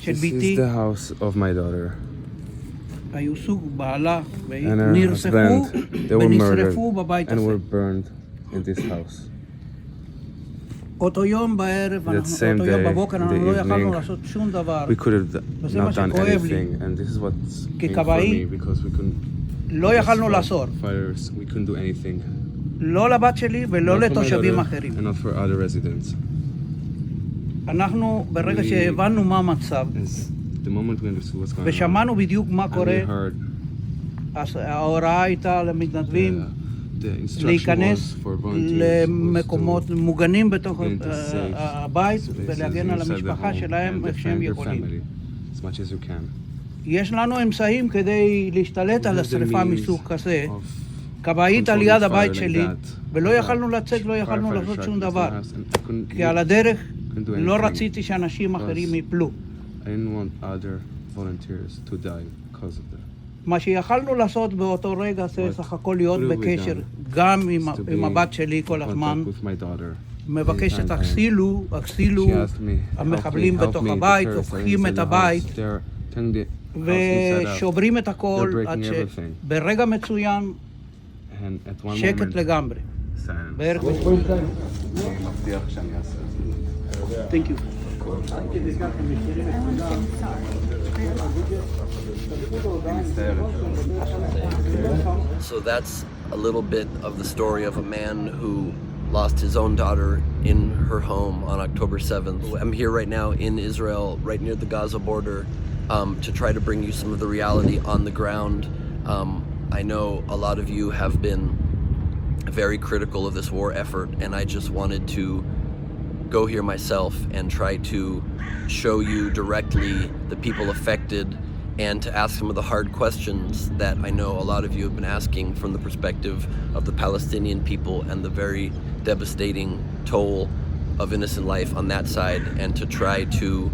של This ביתי, is the house of my daughter היו סוג בעלה, and her ונרצחו husband. They were murdered ונשרפו בבית and הזה. were burned in this house. אותו יום בערב, same אותו יום day, בבוקר, in אנחנו the לא יכלנו evening, לעשות שום דבר. We could have וזה מה not done שכואב לי. anything, and this is what's painful for ככבאי, me because we couldn't. לא יכלנו לעשות. Fires, we couldn't do anything. לא לבת שלי ולא Not for my לתושבים daughter אחרים. and not for other residents. אנחנו, ברגע שהבנו מה המצב, As the moment we understood what's going on, ושמענו בדיוק מה and קורה, we heard אז ההוראה הייתה למתנדבים the instruction להיכנס was for volunteers למקומות מוגנים בתוך get into safe הבית spaces ולהגן על inside the המשפחה home שלהם and איך שהם defend their יכולים. family as much as you can. יש לנו אמצעים כדי להשתלט על We have the השרפה means מסוג כזה. of כבאית על controlling יד fire הבית like שלי, that. ולא Like יכלנו that. לצאת, לא יכלנו Firefighter לעשות truck שום was דבר. in the house and I couldn't כי על הדרך couldn't do לא anything. רציתי שאנשים אחרים ייפלו. I didn't want other volunteers to die because of that. מה שיכלנו לעשות באותו רגע זה סך הכל להיות What have we בקשר done? גם To עם be הבת שלי כל in הזמן, contact with my daughter. מבקשת Anytime. אכסילו, She asked me, המחבלים help me, בתוך help me, הבית, the terrorists are הופכים inside את the הבית, house. They're turning the house inside out. ושוברים את הכל They're breaking עד everything. שברגע מצוין, And at one שקט moment, לגמרי. silence. בערך אני מבטיח שאני אעשה את זה. Thank you. So that's a little bit of the story of a man who lost his own daughter in her home on October 7th. I'm here right now in Israel, right near the Gaza border, to try to bring you some of the reality on the ground. I know a lot of you have been very critical of this war effort, and I just wanted to go here myself and try to show you directly the people affected and to ask some of the hard questions that I know a lot of you have been asking from the perspective of the Palestinian people and the very devastating toll of innocent life on that side, and to try to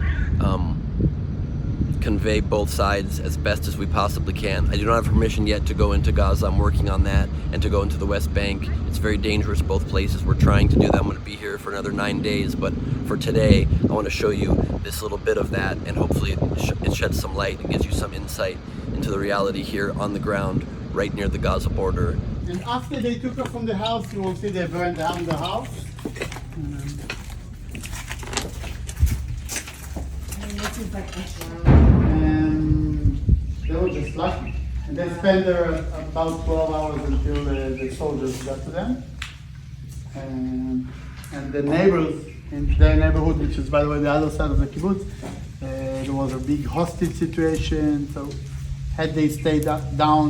convey both sides as best as we possibly can. I do not have permission yet to go into Gaza. I'm working on that, and to go into the West Bank. It's very dangerous, both places. We're trying to do that. I'm going to be here for another 9 days, but for today, I want to show you this little bit of that, and hopefully it sheds some light and gives you some insight into the reality here on the ground, right near the Gaza border. And after they took her from the house, you will see they burned down the house. And they were just lucky. And they spent there about 12 hours until the soldiers got to them. And the neighbors in their neighborhood, which is, by the way, the other side of the kibbutz, there was a big hostage situation. So had they stayed down,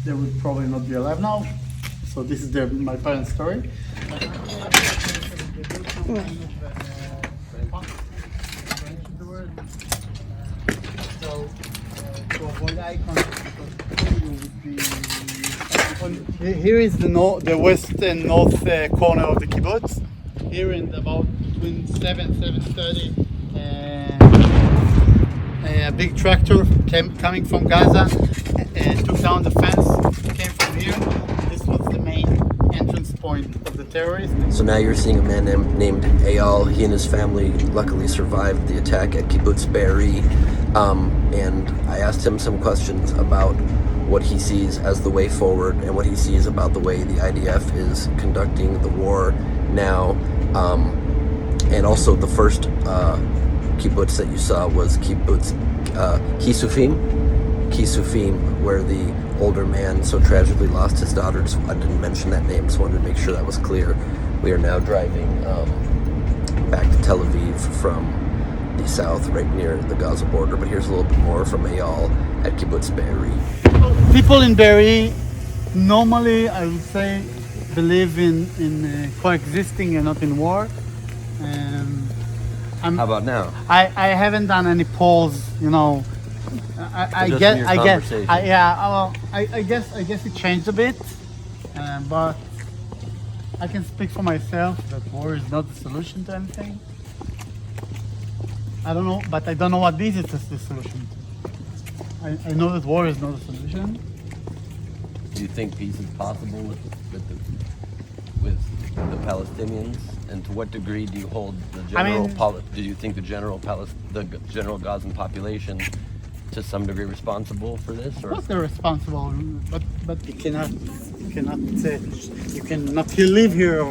they would probably not be alive now. So this is my parents' story. So to avoid eye contact, here is the west and north corner of the kibbutz. Here in about between 7:30, a big tractor coming from Gaza, took down the fence, came from here. This was the main entrance point of the terrorists. So now you're seeing a man named Eyal. He and his family luckily survived the attack at Kibbutz Be'eri. And I asked him some questions about what he sees as the way forward and what he sees about the way the IDF is conducting the war now. And also the first kibbutz that you saw was Kibbutz Kisufim, where the older man so tragically lost his daughter. So I didn't mention that name, so I wanted to make sure that was clear. We are now driving back to Tel Aviv from the south, right near the Gaza border. But here's a little bit more from Eyal at Kibbutz Be'eri. People in Be'eri normally, I would say, believe in coexisting and not in war. How about now? I haven't done any polls, you know. I Just guess in your I guess conversation. I guess it changed a bit, but I can speak for myself that war is not the solution to anything. I don't know, but I don't know what this is the solution to. I know that war is not a solution. Do you think peace is possible with the Palestinians? And to what degree do you hold the I general? mean- Do you think the general Gazan population, to some degree, responsible for this? Of Or course they're responsible, but you cannot live here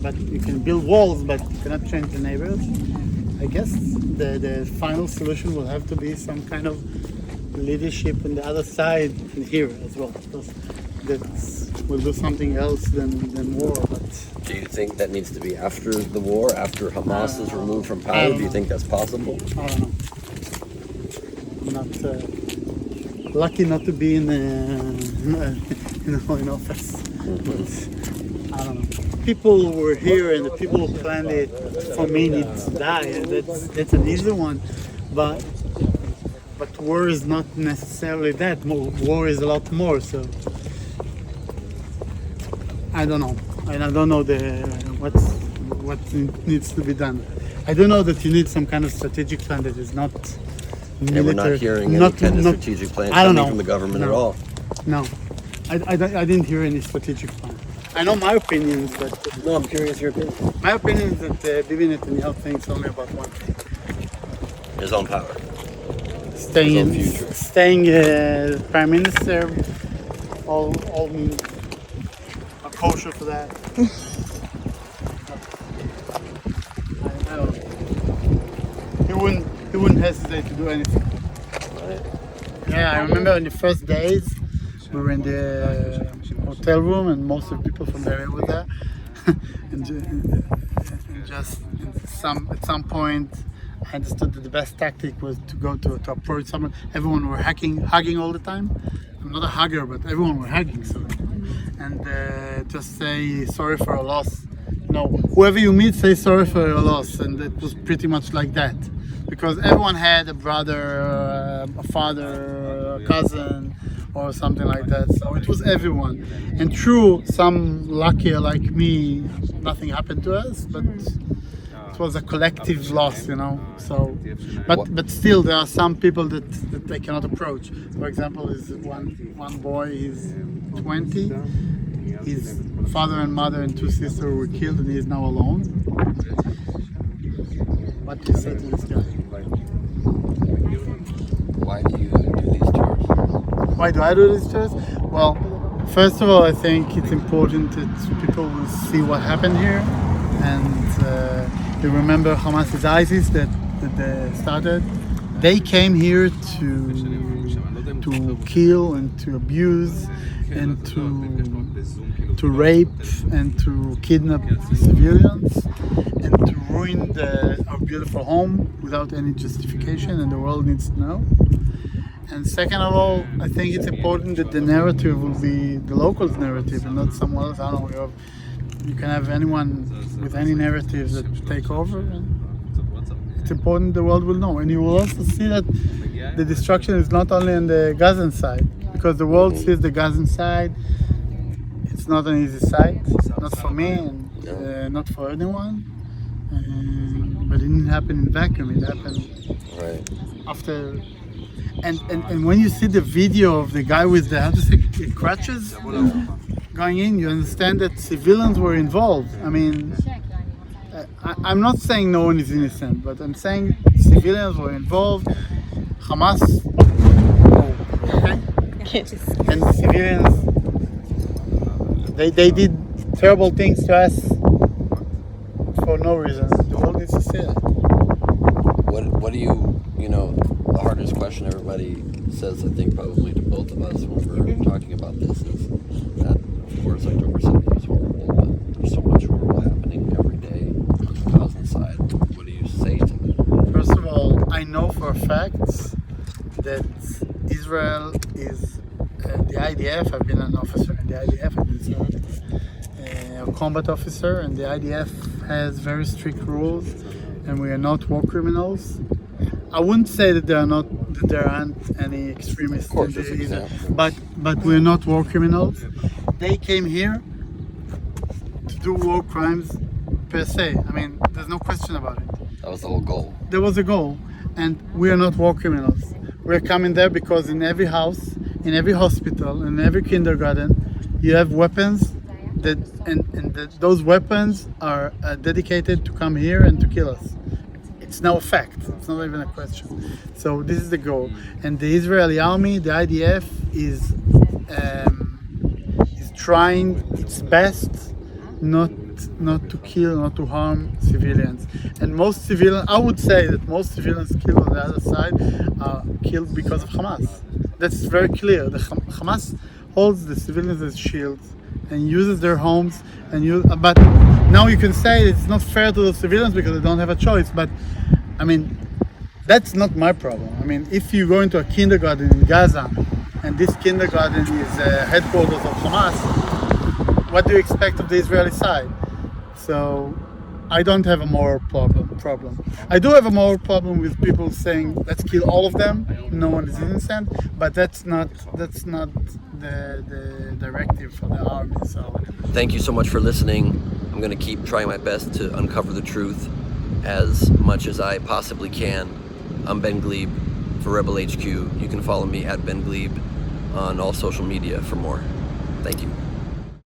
but you can build walls, but you cannot change the neighborhood. I guess the final solution will have to be some kind of leadership on the other side and here as well, because that will do something else than war. But do you think that needs to be after the war, after Hamas is removed from power? Do you think that's possible? I don't know. I'm not lucky not to be in in office. But I don't know. People who were here and the people who planned it for me need to die. That's an easy one, but war is not necessarily that. War is a lot more. So I don't know. And I don't know what needs to be done. I do know that you need some kind of strategic plan that is not military. And we're not hearing any kind of strategic plan I don't coming know. from the government No. at all. No, I didn't hear any strategic plan. I know my opinions, but No, I'm curious your opinion. my opinion is that Bibi Netanyahu thinks only about one thing: His own power. staying future. prime minister. All are kosher for that. I don't know. He wouldn't hesitate to do anything. Yeah, I remember in the first days we were in the hotel room and most of the people from the area were there. and just at some point I understood that the best tactic was to go to approach someone. Everyone were hugging all the time. I'm not a hugger, but everyone were hugging. So, and just say sorry for a loss. No, whoever you meet, say sorry for your loss, and it was pretty much like that, because everyone had a brother, a father, a cousin, or something like that. So it was everyone. And true, some luckier like me, nothing happened to us, but it was a collective loss, you know. So, but still, there are some people that they cannot approach. For example, is one boy, he's 20. His father and mother and two sisters were killed, and he is now alone. What do you say to this guy? Why do you do these tours? Why do I do these tours? Well, first of all, I think it's important that people will see what happened here, and they remember Hamas is ISIS that they started. They came here to kill and to abuse and to rape and to kidnap civilians and to ruin our beautiful home without any justification, and the world needs to know. And second of all, I think it's important that the narrative will be the locals' narrative and not someone else. I don't know, you can have anyone with any narrative that take over, and it's important the world will know. And you will also see that the destruction is not only on the Gazan side, because the world sees the Gazan side. It's not an easy sight, not for me and not for anyone. But it didn't happen in vacuum. It happened after. And when you see the video of the guy with the crutches going in, you understand that civilians were involved. I mean, I'm not saying no one is innocent, but I'm saying civilians were involved. Hamas, okay? And the civilians, they did terrible things to us for no reason. The world needs to see that. What do you know, the hardest question everybody says, I think probably to both of us when we're talking about this, is that, of course, October 7th was horrible, but there's so much horrible happening every day on the Gaza side. What do you say to that? First of all, I know for a fact that Israel is the IDF. I've been an officer in the IDF. I've been a combat officer, and the IDF has very strict rules, and we are not war criminals. I wouldn't say that there aren't any extremists in there either, but we're not war criminals. They came here to do war crimes per se. I mean, there's no question about it. That was the whole goal. There was a goal, and we are not war criminals. We're coming there because in every house, in every hospital, in every kindergarten, you have weapons those weapons are dedicated to come here and to kill us. It's now a fact. It's not even a question. So this is the goal. And the Israeli army, the IDF, is trying its best not to kill, not to harm civilians. And most civilians, I would say that most civilians killed on the other side are killed because of Hamas. That's very clear. The Hamas holds the civilians as shields and uses their homes but now you can say it's not fair to the civilians because they don't have a choice. But I mean, that's not my problem. I mean, if you go into a kindergarten in Gaza and this kindergarten is headquarters of Hamas, what do you expect of the Israeli side? So I don't have a moral problem. I do have a moral problem with people saying let's kill all of them. No one is innocent, but that's not the directive for the army. So Thank you so much for listening. I'm going to keep trying my best to uncover the truth as much as I possibly can. I'm Ben Gleib for Rebel HQ. You can follow me at Ben Gleib on all social media for more. Thank you.